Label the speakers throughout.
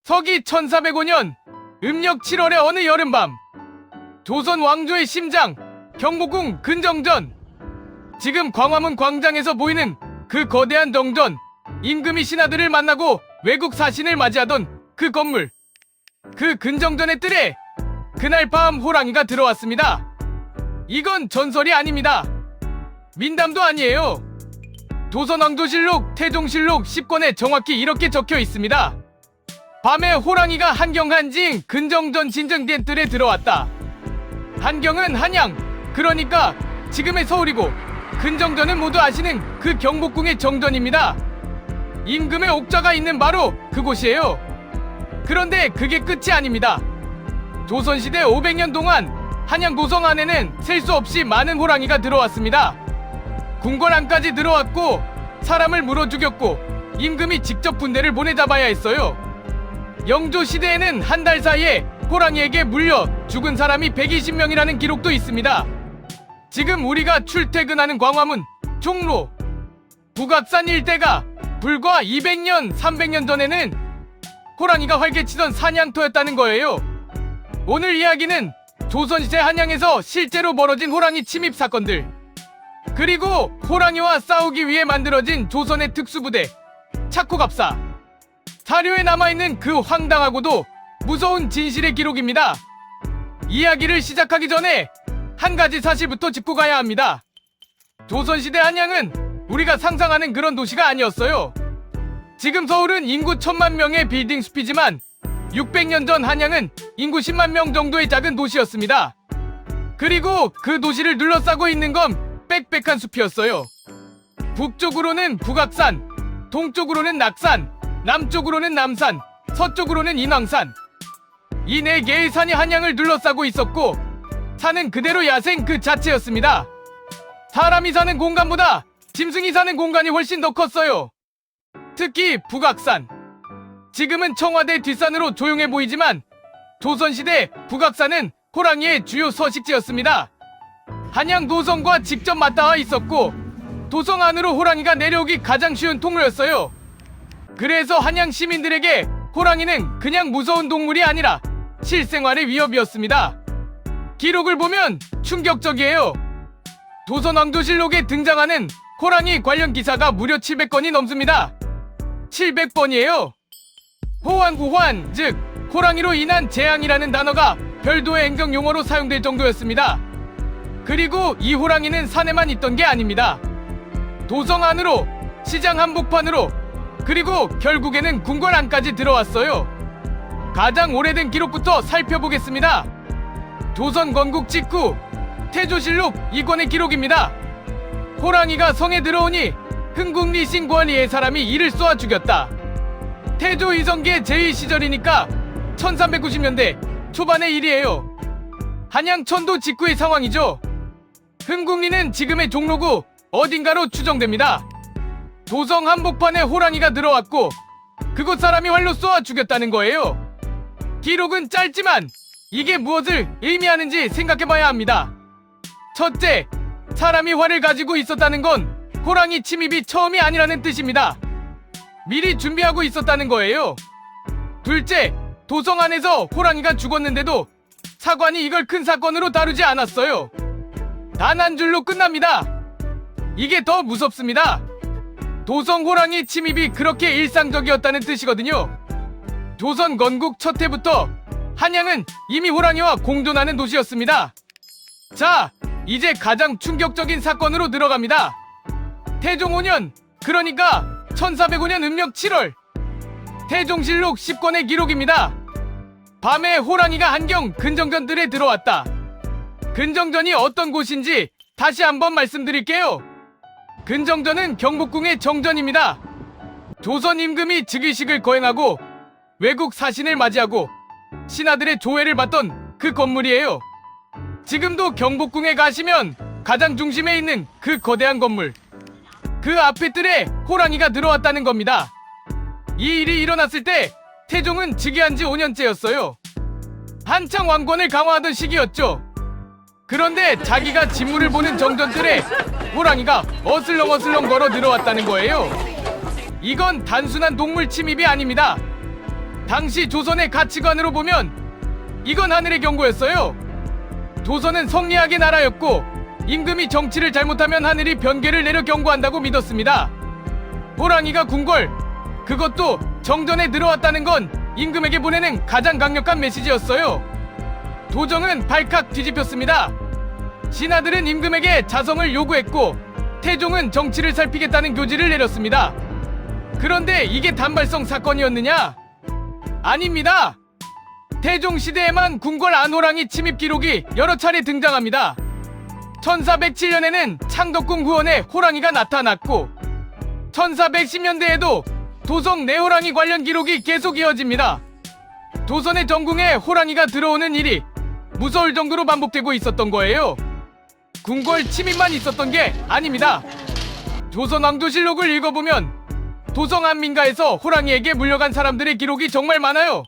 Speaker 1: 서기 1405년 음력 7월의 어느 여름밤, 조선 왕조의 심장 경복궁 근정전, 지금 광화문 광장에서 보이는 그 거대한 정전, 임금이 신하들을 만나고 외국 사신을 맞이하던 그 건물, 그 근정전의 뜰에 그날 밤 호랑이가 들어왔습니다. 이건 전설이 아닙니다. 민담도 아니에요. 조선왕조실록 태종실록 10권에 정확히 이렇게 적혀 있습니다. 밤에 호랑이가 한경한징 근정전 진정된 뜰에 들어왔다. 한경은 한양, 그러니까 지금의 서울이고, 근정전은 모두 아시는 그 경복궁의 정전입니다. 임금의 옥좌가 있는 바로 그곳이에요. 그런데 그게 끝이 아닙니다. 조선시대 500년 동안 한양 도성 안에는 셀 수 없이 많은 호랑이가 들어왔습니다. 궁궐 안까지 들어왔고 사람을 물어 죽였고 임금이 직접 군대를 보내잡아야 했어요. 영조 시대에는 한 달 사이에 호랑이에게 물려 죽은 사람이 120명이라는 기록도 있습니다. 지금 우리가 출퇴근하는 광화문, 종로, 북악산 일대가 불과 200년, 300년 전에는 호랑이가 활개치던 사냥터였다는 거예요. 오늘 이야기는 조선시대 한양에서 실제로 벌어진 호랑이 침입 사건들, 그리고 호랑이와 싸우기 위해 만들어진 조선의 특수부대 착호갑사, 사료에 남아있는 그 황당하고도 무서운 진실의 기록입니다. 이야기를 시작하기 전에 한 가지 사실부터 짚고 가야 합니다. 조선시대 한양은 우리가 상상하는 그런 도시가 아니었어요. 지금 서울은 인구 1000만 명의 빌딩 숲이지만 600년 전 한양은 인구 10만 명 정도의 작은 도시였습니다. 그리고 그 도시를 둘러싸고 있는 건 빽빽한 숲이었어요. 북쪽으로는 북악산, 동쪽으로는 낙산, 남쪽으로는 남산, 서쪽으로는 인왕산. 이 4개의 산이 한양을 둘러싸고 있었고 산은 그대로 야생 그 자체였습니다. 사람이 사는 공간보다 짐승이 사는 공간이 훨씬 더 컸어요. 특히 북악산. 지금은 청와대 뒷산으로 조용해 보이지만 조선시대 북악산은 호랑이의 주요 서식지였습니다. 한양 도성과 직접 맞닿아 있었고 도성 안으로 호랑이가 내려오기 가장 쉬운 통로였어요. 그래서 한양 시민들에게 호랑이는 그냥 무서운 동물이 아니라 실생활의 위협이었습니다. 기록을 보면 충격적이에요. 조선왕조실록에 등장하는 호랑이 관련 기사가 무려 700건이 넘습니다. 700번이에요. 호환구환, 즉 호랑이로 인한 재앙이라는 단어가 별도의 행정 용어로 사용될 정도였습니다. 그리고 이 호랑이는 산에만 있던 게 아닙니다. 도성 안으로, 시장 한복판으로, 그리고 결국에는 궁궐 안까지 들어왔어요. 가장 오래된 기록부터 살펴보겠습니다. 조선 건국 직후 태조실록 2권의 기록입니다. 호랑이가 성에 들어오니 흥국리 신권리의 사람이 이를 쏘아 죽였다. 태조 이성계 제2 시절이니까 1390년대 초반의 일이에요. 한양 천도 직후의 상황이죠. 흥국리는 지금의 종로구 어딘가로 추정됩니다. 도성 한복판에 호랑이가 들어왔고 그곳 사람이 활로 쏘아 죽였다는 거예요. 기록은 짧지만 이게 무엇을 의미하는지 생각해봐야 합니다. 첫째, 사람이 활을 가지고 있었다는 건 호랑이 침입이 처음이 아니라는 뜻입니다. 미리 준비하고 있었다는 거예요. 둘째, 도성 안에서 호랑이가 죽었는데도 사관이 이걸 큰 사건으로 다루지 않았어요. 단 한 줄로 끝납니다. 이게 더 무섭습니다. 도성 호랑이 침입이 그렇게 일상적이었다는 뜻이거든요. 조선 건국 첫 해부터 한양은 이미 호랑이와 공존하는 도시였습니다. 자, 이제 가장 충격적인 사건으로 들어갑니다. 태종 5년, 그러니까 1405년 음력 7월, 태종실록 10권의 기록입니다. 밤에 호랑이가 한경 근정전들에 들어왔다. 근정전이 어떤 곳인지 다시 한번 말씀드릴게요. 근정전은 경복궁의 정전입니다. 조선 임금이 즉위식을 거행하고 외국 사신을 맞이하고 신하들의 조회를 받던 그 건물이에요. 지금도 경복궁에 가시면 가장 중심에 있는 그 거대한 건물, 그 앞에 뜰에 호랑이가 들어왔다는 겁니다. 이 일이 일어났을 때 태종은 즉위한 지 5년째였어요. 한창 왕권을 강화하던 시기였죠. 그런데 자기가 진무를 보는 정전뜰에 호랑이가 어슬렁어슬렁 걸어 들어왔다는 거예요. 이건 단순한 동물 침입이 아닙니다. 당시 조선의 가치관으로 보면 이건 하늘의 경고였어요. 조선은 성리학의 나라였고 임금이 정치를 잘못하면 하늘이 변계를 내려 경고한다고 믿었습니다. 호랑이가 궁궐, 그것도 정전에 들어왔다는 건 임금에게 보내는 가장 강력한 메시지였어요. 도정은 발칵 뒤집혔습니다. 신하들은 임금에게 자성을 요구했고 태종은 정치를 살피겠다는 교지를 내렸습니다. 그런데 이게 단발성 사건이었느냐? 아닙니다. 태종 시대에만 궁궐 안호랑이 침입 기록이 여러 차례 등장합니다. 1407년에는 창덕궁 후원에 호랑이가 나타났고 1410년대에도 도성 내호랑이 관련 기록이 계속 이어집니다. 조선의 정궁에 호랑이가 들어오는 일이 무서울 정도로 반복되고 있었던 거예요. 궁궐 침입만 있었던 게 아닙니다. 조선 왕조실록을 읽어보면 도성 안민가에서 호랑이에게 물려간 사람들의 기록이 정말 많아요.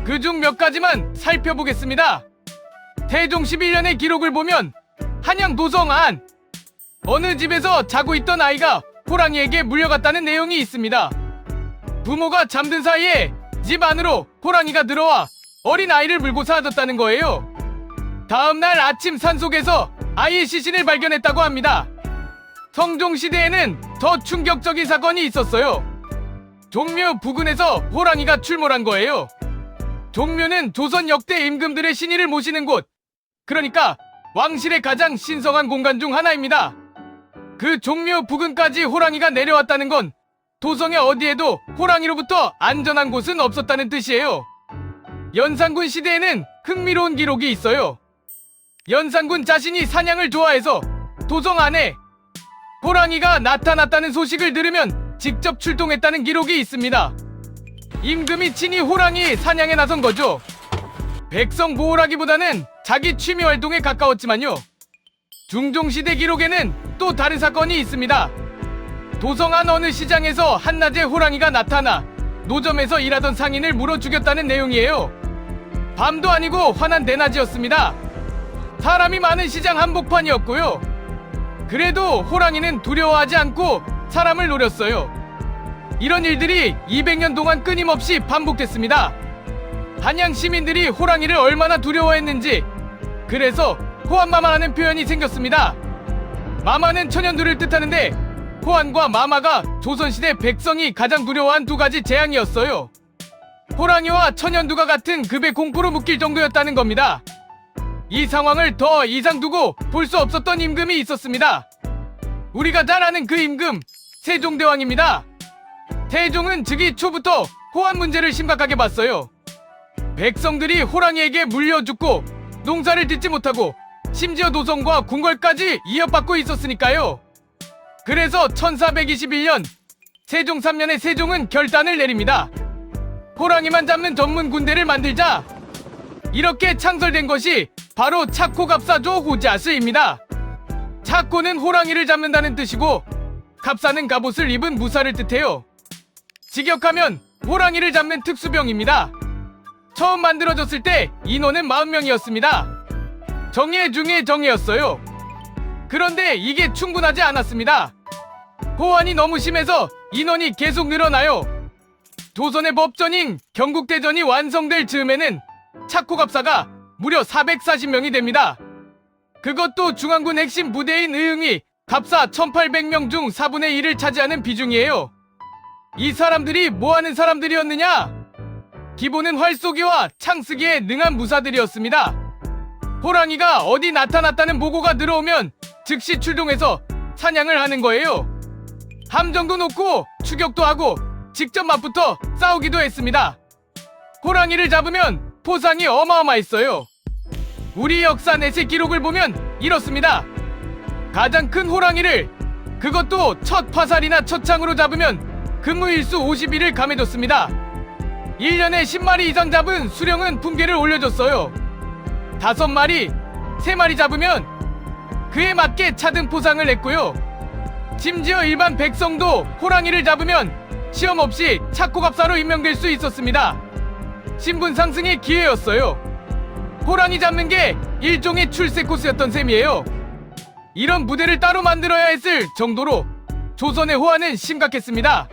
Speaker 1: 그중 몇 가지만 살펴보겠습니다. 태종 11년의 기록을 보면 한양 도성 안 어느 집에서 자고 있던 아이가 호랑이에게 물려갔다는 내용이 있습니다. 부모가 잠든 사이에 집 안으로 호랑이가 들어와 어린 아이를 물고 사라졌다는 거예요. 다음날 아침 산속에서 아이의 시신을 발견했다고 합니다. 성종시대에는 더 충격적인 사건이 있었어요. 종묘 부근에서 호랑이가 출몰한 거예요. 종묘는 조선 역대 임금들의 신의를 모시는 곳, 그러니까 왕실의 가장 신성한 공간 중 하나입니다. 그 종묘 부근까지 호랑이가 내려왔다는 건 도성의 어디에도 호랑이로부터 안전한 곳은 없었다는 뜻이에요. 연산군 시대에는 흥미로운 기록이 있어요. 연산군 자신이 사냥을 좋아해서 도성 안에 호랑이가 나타났다는 소식을 들으면 직접 출동했다는 기록이 있습니다. 임금이 친히 호랑이 사냥에 나선 거죠. 백성 보호라기보다는 자기 취미 활동에 가까웠지만요. 중종시대 기록에는 또 다른 사건이 있습니다. 도성 안 어느 시장에서 한낮에 호랑이가 나타나 노점에서 일하던 상인을 물어 죽였다는 내용이에요. 밤도 아니고 환한 대낮이었습니다. 사람이 많은 시장 한복판이었고요. 그래도 호랑이는 두려워하지 않고 사람을 노렸어요. 이런 일들이 200년 동안 끊임없이 반복됐습니다. 한양 시민들이 호랑이를 얼마나 두려워했는지, 그래서 호환마마라는 표현이 생겼습니다. 마마는 천연두를 뜻하는데 호환과 마마가 조선시대 백성이 가장 두려워한 두 가지 재앙이었어요. 호랑이와 천연두가 같은 급의 공포로 묶일 정도였다는 겁니다. 이 상황을 더 이상 두고 볼 수 없었던 임금이 있었습니다. 우리가 잘 아는 그 임금, 세종대왕입니다. 태종은 즉위 초부터 호환 문제를 심각하게 봤어요. 백성들이 호랑이에게 물려 죽고 농사를 짓지 못하고 심지어 도성과 궁궐까지 이어받고 있었으니까요. 그래서 1421년 세종 3년에 세종은 결단을 내립니다. 호랑이만 잡는 전문 군대를 만들자. 이렇게 창설된 것이 바로 차코갑사조 호자스입니다. 차코는 호랑이를 잡는다는 뜻이고 갑사는 갑옷을 입은 무사를 뜻해요. 직역하면 호랑이를 잡는 특수병입니다. 처음 만들어졌을 때 인원은 40명이었습니다. 정예 중에 정예였어요. 그런데 이게 충분하지 않았습니다. 호환이 너무 심해서 인원이 계속 늘어나요. 조선의 법전인 경국대전이 완성될 즈음에는 차코갑사가 무려 440명이 됩니다. 그것도 중앙군 핵심 부대인 의흥이 갑사 1800명 중 4분의 1을 차지하는 비중이에요. 이 사람들이 뭐하는 사람들이었느냐? 기본은 활쏘기와 창쓰기에 능한 무사들이었습니다. 호랑이가 어디 나타났다는 보고가 들어오면 즉시 출동해서 사냥을 하는 거예요. 함정도 놓고 추격도 하고 직접 맞붙어 싸우기도 했습니다. 호랑이를 잡으면 포상이 어마어마했어요. 우리 역사 내세 기록을 보면 이렇습니다. 가장 큰 호랑이를, 그것도 첫 화살이나 첫 창으로 잡으면 근무일수 50일을 감해줬습니다. 1년에 10마리 이상 잡은 수령은 품계를 올려줬어요. 5마리, 3마리 잡으면 그에 맞게 차등 포상을 냈고요. 심지어 일반 백성도 호랑이를 잡으면 시험 없이 차코갑사로 임명될 수 있었습니다. 신분 상승의 기회였어요. 호랑이 잡는 게 일종의 출세 코스였던 셈이에요. 이런 부대를 따로 만들어야 했을 정도로 조선의 호환은 심각했습니다.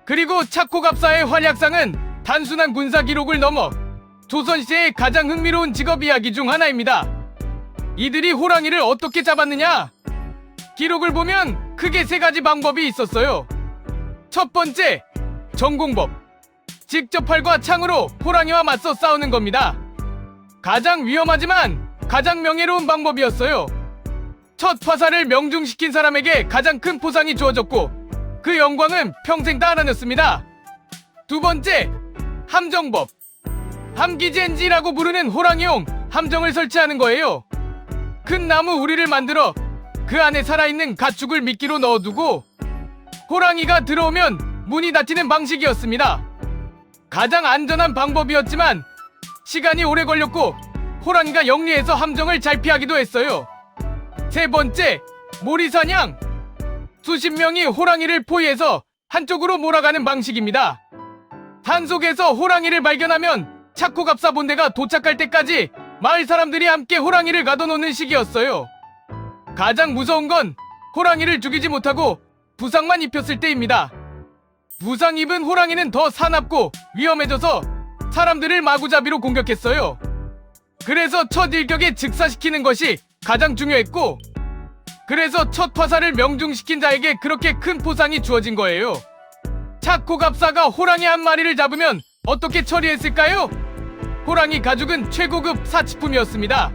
Speaker 1: 그리고 차코갑사의 활약상은 단순한 군사 기록을 넘어 조선시대의 가장 흥미로운 직업 이야기 중 하나입니다. 이들이 호랑이를 어떻게 잡았느냐? 기록을 보면 크게 세 가지 방법이 있었어요. 첫 번째, 전공법. 직접 활과 창으로 호랑이와 맞서 싸우는 겁니다. 가장 위험하지만 가장 명예로운 방법이었어요. 첫 화살을 명중시킨 사람에게 가장 큰 포상이 주어졌고 그 영광은 평생 따라녔습니다. 두 번째, 함정법. 함기젠지라고 부르는 호랑이용 함정을 설치하는 거예요. 큰 나무 우리를 만들어 그 안에 살아있는 가축을 미끼로 넣어두고 호랑이가 들어오면 문이 닫히는 방식이었습니다. 가장 안전한 방법이었지만 시간이 오래 걸렸고 호랑이가 영리해서 함정을 잘 피하기도 했어요. 세 번째, 몰이사냥. 수십 명이 호랑이를 포위해서 한쪽으로 몰아가는 방식입니다. 산속에서 호랑이를 발견하면 차코갑사 본대가 도착할 때까지 마을 사람들이 함께 호랑이를 가둬놓는 시기였어요. 가장 무서운 건 호랑이를 죽이지 못하고 부상만 입혔을 때입니다. 부상 입은 호랑이는 더 사납고 위험해져서 사람들을 마구잡이로 공격했어요. 그래서 첫 일격에 즉사시키는 것이 가장 중요했고 그래서 첫 화살을 명중시킨 자에게 그렇게 큰 포상이 주어진 거예요. 차코갑사가 호랑이 한 마리를 잡으면 어떻게 처리했을까요? 호랑이 가죽은 최고급 사치품이었습니다.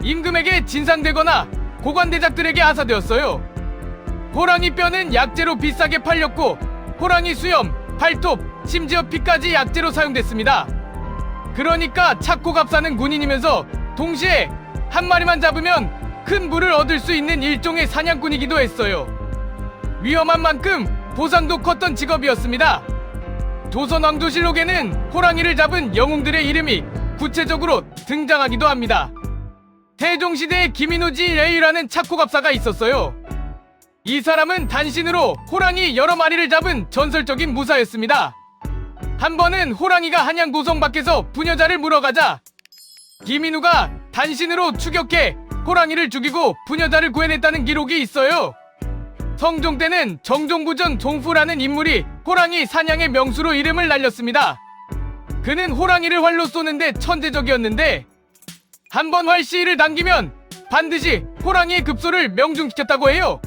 Speaker 1: 임금에게 진상되거나 고관대작들에게 하사되었어요. 호랑이 뼈는 약재로 비싸게 팔렸고 호랑이 수염, 발톱, 심지어 피까지 약재로 사용됐습니다. 그러니까 차코갑사는 군인이면서 동시에 한 마리만 잡으면 큰 부를 얻을 수 있는 일종의 사냥꾼이기도 했어요. 위험한 만큼 보상도 컸던 직업이었습니다. 조선왕조실록에는 호랑이를 잡은 영웅들의 이름이 구체적으로 등장하기도 합니다. 태종시대에 김인우지 레이라는 차코갑사가 있었어요. 이 사람은 단신으로 호랑이 여러 마리를 잡은 전설적인 무사였습니다. 한 번은 호랑이가 한양 도성 밖에서 부녀자를 물어가자 김인우가 단신으로 추격해 호랑이를 죽이고 부녀자를 구해냈다는 기록이 있어요. 성종 때는 정종부전 종후라는 인물이 호랑이 사냥의 명수로 이름을 날렸습니다. 그는 호랑이를 활로 쏘는데 천재적이었는데 한 번 활 시위를 당기면 반드시 호랑이의 급소를 명중시켰다고 해요.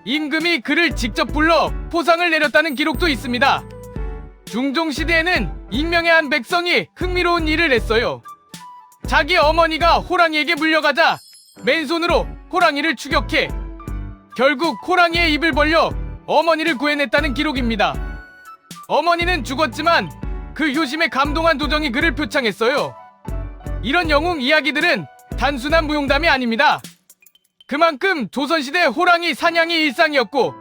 Speaker 1: 임금이 그를 직접 불러 포상을 내렸다는 기록도 있습니다. 중종시대에는 익명의 한 백성이 흥미로운 일을 했어요. 자기 어머니가 호랑이에게 물려가자 맨손으로 호랑이를 추격해 결국 호랑이의 입을 벌려 어머니를 구해냈다는 기록입니다. 어머니는 죽었지만 그 효심에 감동한 도정이 그를 표창했어요. 이런 영웅 이야기들은 단순한 무용담이 아닙니다. 그만큼 조선시대 호랑이 사냥이 일상이었고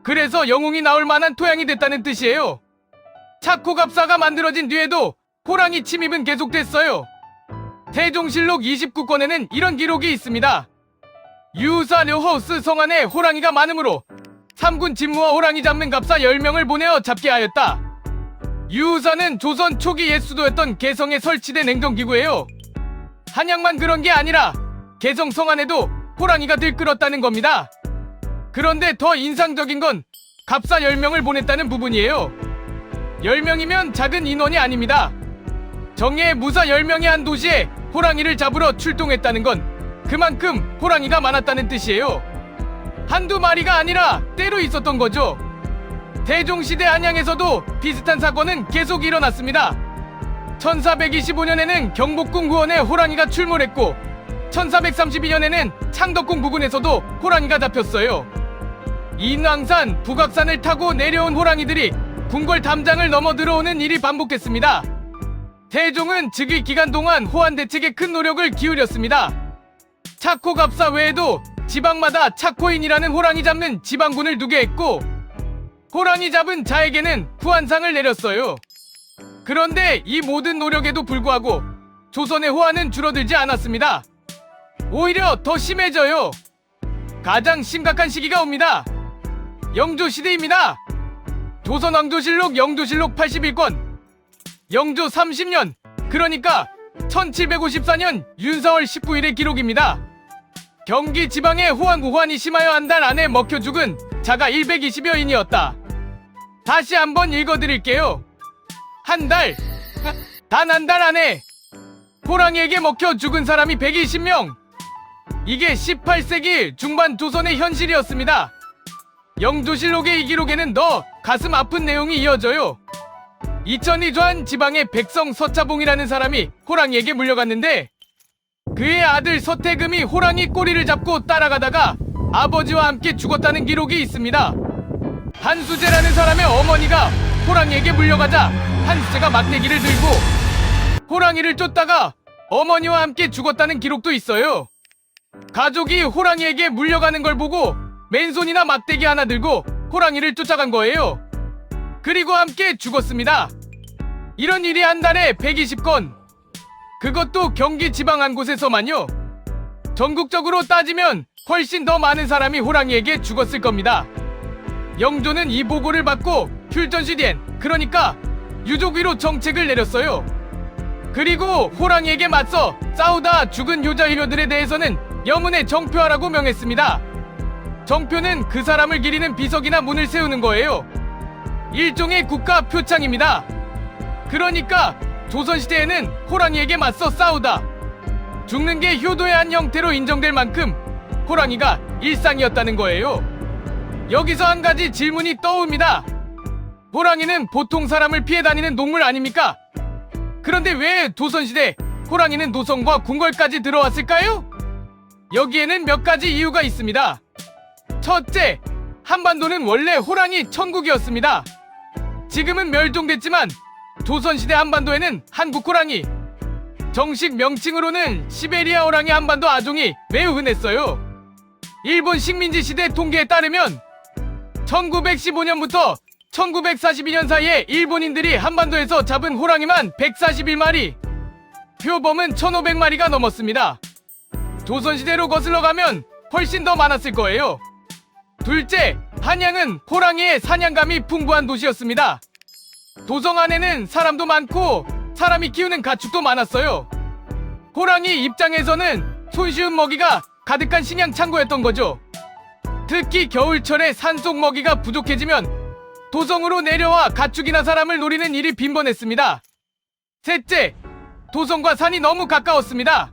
Speaker 1: 그래서 영웅이 나올 만한 토양이 됐다는 뜻이에요. 차코갑사가 만들어진 뒤에도 호랑이 침입은 계속됐어요. 태종실록 29권에는 이런 기록이 있습니다. 유사 려허우스 성안에 호랑이가 많으므로 삼군 진무와 호랑이 잡는 갑사 10명을 보내어 잡게 하였다. 유사는 조선 초기 옛 수도였던 개성에 설치된 행정기구예요. 한양만 그런 게 아니라 개성 성안에도 호랑이가 들끓었다는 겁니다. 그런데 더 인상적인 건 갑사 10명을 보냈다는 부분이에요. 10명이면 작은 인원이 아닙니다. 정예의 무사 10명이 한 도시에 호랑이를 잡으러 출동했다는 건 그만큼 호랑이가 많았다는 뜻이에요. 한두 마리가 아니라 때로 있었던 거죠. 태종시대 한양에서도 비슷한 사건은 계속 일어났습니다. 1425년에는 경복궁 후원에 호랑이가 출몰했고 1432년에는 창덕궁 부근에서도 호랑이가 잡혔어요. 인왕산, 북악산을 타고 내려온 호랑이들이 궁궐 담장을 넘어 들어오는 일이 반복됐습니다. 태종은 즉위 기간 동안 호환 대책에 큰 노력을 기울였습니다. 차코갑사 외에도 지방마다 차코인이라는 호랑이 잡는 지방군을 두게 했고 호랑이 잡은 자에게는 후한상을 내렸어요. 그런데 이 모든 노력에도 불구하고 조선의 호환은 줄어들지 않았습니다. 오히려 더 심해져요. 가장 심각한 시기가 옵니다. 영조시대입니다. 조선왕조실록 영조실록 81권 영조 30년 그러니까 1754년 윤사월 19일의 기록입니다. 경기 지방의 호환이 심하여 한 달 안에 먹혀 죽은 자가 120여인이었다. 다시 한번 읽어드릴게요. 한 달, 단 한 달 안에 호랑이에게 먹혀 죽은 사람이 120명. 이게 18세기 중반 조선의 현실이었습니다. 영조실록의 이 기록에는 더 가슴 아픈 내용이 이어져요. 2002년 지방의 백성 서차봉이라는 사람이 호랑이에게 물려갔는데 그의 아들 서태금이 호랑이 꼬리를 잡고 따라가다가 아버지와 함께 죽었다는 기록이 있습니다. 한수재라는 사람의 어머니가 호랑이에게 물려가자 한수재가 막대기를 들고 호랑이를 쫓다가 어머니와 함께 죽었다는 기록도 있어요. 가족이 호랑이에게 물려가는 걸 보고 맨손이나 막대기 하나 들고 호랑이를 쫓아간 거예요. 그리고 함께 죽었습니다. 이런 일이 한 달에 120건. 그것도 경기 지방 한 곳에서만요. 전국적으로 따지면 훨씬 더 많은 사람이 호랑이에게 죽었을 겁니다. 영조는 이 보고를 받고 휼전시디엔, 그러니까 유족위로 정책을 내렸어요. 그리고 호랑이에게 맞서 싸우다 죽은 효자효녀들에 대해서는 여문에 정표하라고 명했습니다. 정표는 그 사람을 기리는 비석이나 문을 세우는 거예요. 일종의 국가 표창입니다. 그러니까 조선시대에는 호랑이에게 맞서 싸우다 죽는 게 효도의 한 형태로 인정될 만큼 호랑이가 일상이었다는 거예요. 여기서 한 가지 질문이 떠옵니다. 호랑이는 보통 사람을 피해 다니는 동물 아닙니까? 그런데 왜 조선시대 호랑이는 노성과 궁궐까지 들어왔을까요? 여기에는 몇 가지 이유가 있습니다. 첫째, 한반도는 원래 호랑이 천국이었습니다. 지금은 멸종됐지만 조선시대 한반도에는 한국 호랑이, 정식 명칭으로는 시베리아 호랑이 한반도 아종이 매우 흔했어요. 일본 식민지 시대 통계에 따르면 1915년부터 1942년 사이에 일본인들이 한반도에서 잡은 호랑이만 141마리, 표범은 1500마리가 넘었습니다. 조선시대로 거슬러 가면 훨씬 더 많았을 거예요. 둘째, 한양은 호랑이의 사냥감이 풍부한 도시였습니다. 도성 안에는 사람도 많고 사람이 키우는 가축도 많았어요. 호랑이 입장에서는 손쉬운 먹이가 가득한 식량 창고였던 거죠. 특히 겨울철에 산속 먹이가 부족해지면 도성으로 내려와 가축이나 사람을 노리는 일이 빈번했습니다. 셋째, 도성과 산이 너무 가까웠습니다.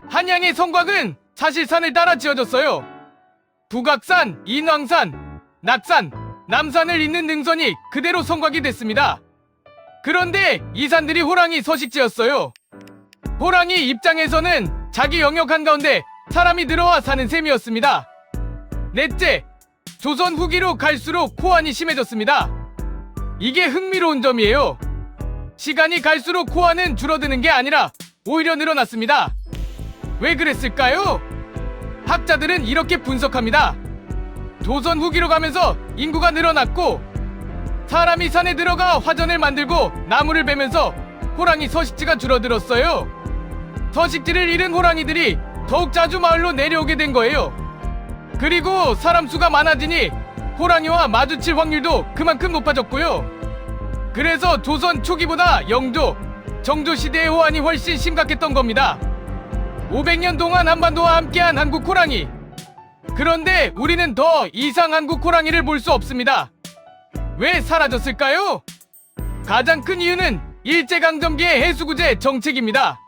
Speaker 1: 한양의 성곽은 사실 산을 따라 지어졌어요. 북악산, 인왕산, 낙산, 남산을 잇는 능선이 그대로 성곽이 됐습니다. 그런데 이 산들이 호랑이 서식지였어요. 호랑이 입장에서는 자기 영역 한가운데 사람이 들어와 사는 셈이었습니다. 넷째, 조선 후기로 갈수록 호환이 심해졌습니다. 이게 흥미로운 점이에요. 시간이 갈수록 호환은 줄어드는 게 아니라 오히려 늘어났습니다. 왜 그랬을까요? 학자들은 이렇게 분석합니다. 조선 후기로 가면서 인구가 늘어났고 사람이 산에 들어가 화전을 만들고 나무를 베면서 호랑이 서식지가 줄어들었어요. 서식지를 잃은 호랑이들이 더욱 자주 마을로 내려오게 된 거예요. 그리고 사람 수가 많아지니 호랑이와 마주칠 확률도 그만큼 높아졌고요. 그래서 조선 초기보다 영조, 정조 시대의 호환이 훨씬 심각했던 겁니다. 500년 동안 한반도와 함께한 한국 호랑이. 그런데 우리는 더 이상 한국 호랑이를 볼 수 없습니다. 왜 사라졌을까요? 가장 큰 이유는 일제강점기의 해수구제 정책입니다.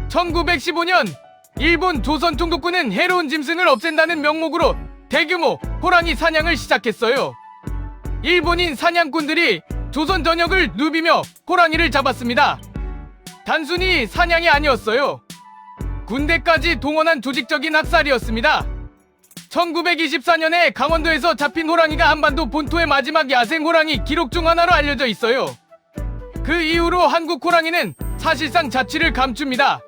Speaker 1: 1915년 일본 조선 총독부는 해로운 짐승을 없앤다는 명목으로 대규모 호랑이 사냥을 시작했어요. 일본인 사냥꾼들이 조선 전역을 누비며 호랑이를 잡았습니다. 단순히 사냥이 아니었어요. 군대까지 동원한 조직적인 학살이었습니다. 1924년에 강원도에서 잡힌 호랑이가 한반도 본토의 마지막 야생 호랑이 기록 중 하나로 알려져 있어요. 그 이후로 한국 호랑이는 사실상 자취를 감춥니다.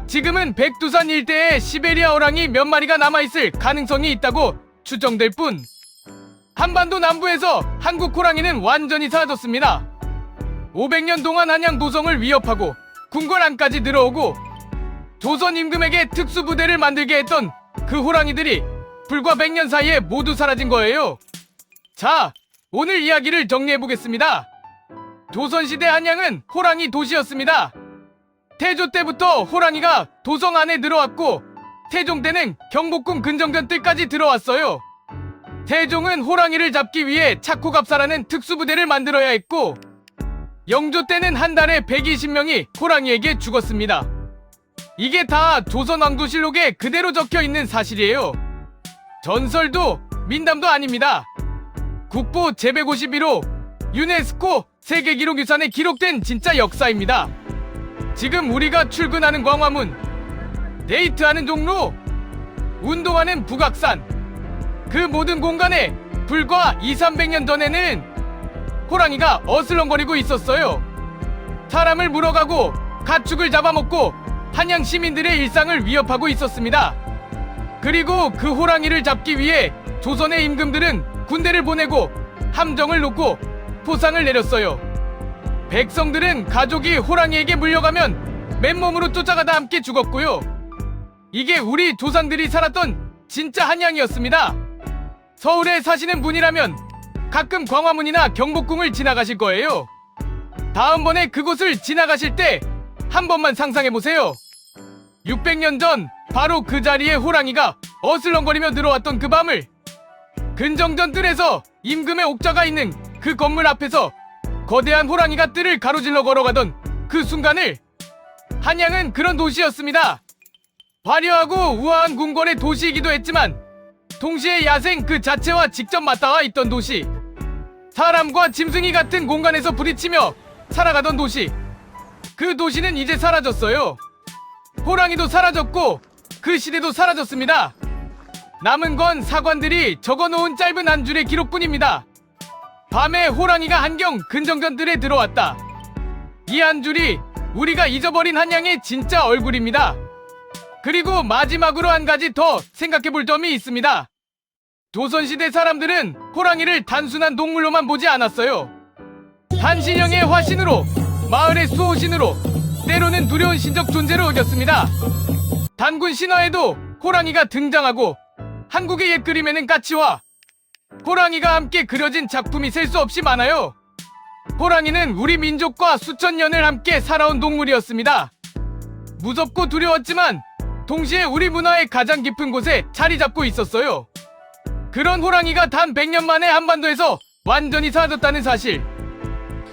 Speaker 1: 지금은 백두산 일대에 시베리아 호랑이 몇 마리가 남아있을 가능성이 있다고 추정될 뿐, 한반도 남부에서 한국 호랑이는 완전히 사라졌습니다. 500년 동안 한양 도성을 위협하고 궁궐 안까지 들어오고 조선 임금에게 특수부대를 만들게 했던 그 호랑이들이 불과 100년 사이에 모두 사라진 거예요. 자, 오늘 이야기를 정리해보겠습니다. 조선시대 한양은 호랑이 도시였습니다. 태조 때부터 호랑이가 도성 안에 들어왔고 태종 때는 경복궁 근정전 뜰까지 들어왔어요. 태종은 호랑이를 잡기 위해 차코갑사라는 특수부대를 만들어야 했고 영조 때는 한 달에 120명이 호랑이에게 죽었습니다. 이게 다 조선왕조실록에 그대로 적혀있는 사실이에요. 전설도 민담도 아닙니다. 국보 제151호 유네스코 세계기록유산에 기록된 진짜 역사입니다. 지금 우리가 출근하는 광화문, 데이트하는 종로, 운동하는 북악산, 그 모든 공간에 불과 200~300년 전에는 호랑이가 어슬렁거리고 있었어요. 사람을 물어가고 가축을 잡아먹고 한양 시민들의 일상을 위협하고 있었습니다. 그리고 그 호랑이를 잡기 위해 조선의 임금들은 군대를 보내고 함정을 놓고 포상을 내렸어요. 백성들은 가족이 호랑이에게 물려가면 맨몸으로 쫓아가다 함께 죽었고요. 이게 우리 조상들이 살았던 진짜 한양이었습니다. 서울에 사시는 분이라면 가끔 광화문이나 경복궁을 지나가실 거예요. 다음번에 그곳을 지나가실 때 한 번만 상상해보세요. 600년 전 바로 그 자리에 호랑이가 어슬렁거리며 들어왔던 그 밤을, 근정전 뜰에서 임금의 옥좌가 있는 그 건물 앞에서 거대한 호랑이가 뜰을 가로질러 걸어가던 그 순간을, 한양은 그런 도시였습니다. 화려하고 우아한 궁궐의 도시이기도 했지만 동시에 야생 그 자체와 직접 맞닿아 있던 도시, 사람과 짐승이 같은 공간에서 부딪히며 살아가던 도시, 그 도시는 이제 사라졌어요. 호랑이도 사라졌고 그 시대도 사라졌습니다. 남은 건 사관들이 적어놓은 짧은 한 줄의 기록뿐입니다. 밤에 호랑이가 한경 근정전들에 들어왔다. 이 한 줄이 우리가 잊어버린 한양의 진짜 얼굴입니다. 그리고 마지막으로 한 가지 더 생각해볼 점이 있습니다. 조선시대 사람들은 호랑이를 단순한 동물로만 보지 않았어요. 한신령의 화신으로, 마을의 수호신으로, 때로는 두려운 신적 존재로 여겼습니다. 단군 신화에도 호랑이가 등장하고 한국의 옛 그림에는 까치와 호랑이가 함께 그려진 작품이 셀 수 없이 많아요. 호랑이는 우리 민족과 수천 년을 함께 살아온 동물이었습니다. 무섭고 두려웠지만 동시에 우리 문화의 가장 깊은 곳에 자리 잡고 있었어요. 그런 호랑이가 단 100년 만에 한반도에서 완전히 사라졌다는 사실.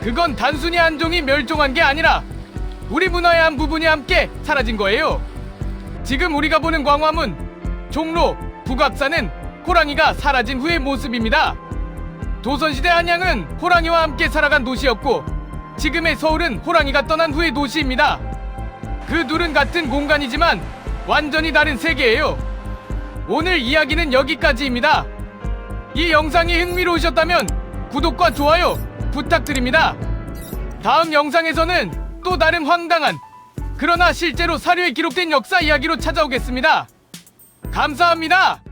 Speaker 1: 그건 단순히 한 종이 멸종한 게 아니라 우리 문화의 한 부분이 함께 사라진 거예요. 지금 우리가 보는 광화문, 종로, 북악산은 호랑이가 사라진 후의 모습입니다. 조선시대 한양은 호랑이와 함께 살아간 도시였고 지금의 서울은 호랑이가 떠난 후의 도시입니다. 그 둘은 같은 공간이지만 완전히 다른 세계예요. 오늘 이야기는 여기까지입니다. 이 영상이 흥미로우셨다면 구독과 좋아요 부탁드립니다. 다음 영상에서는 또 다른 황당한, 그러나 실제로 사료에 기록된 역사 이야기로 찾아오겠습니다. 감사합니다.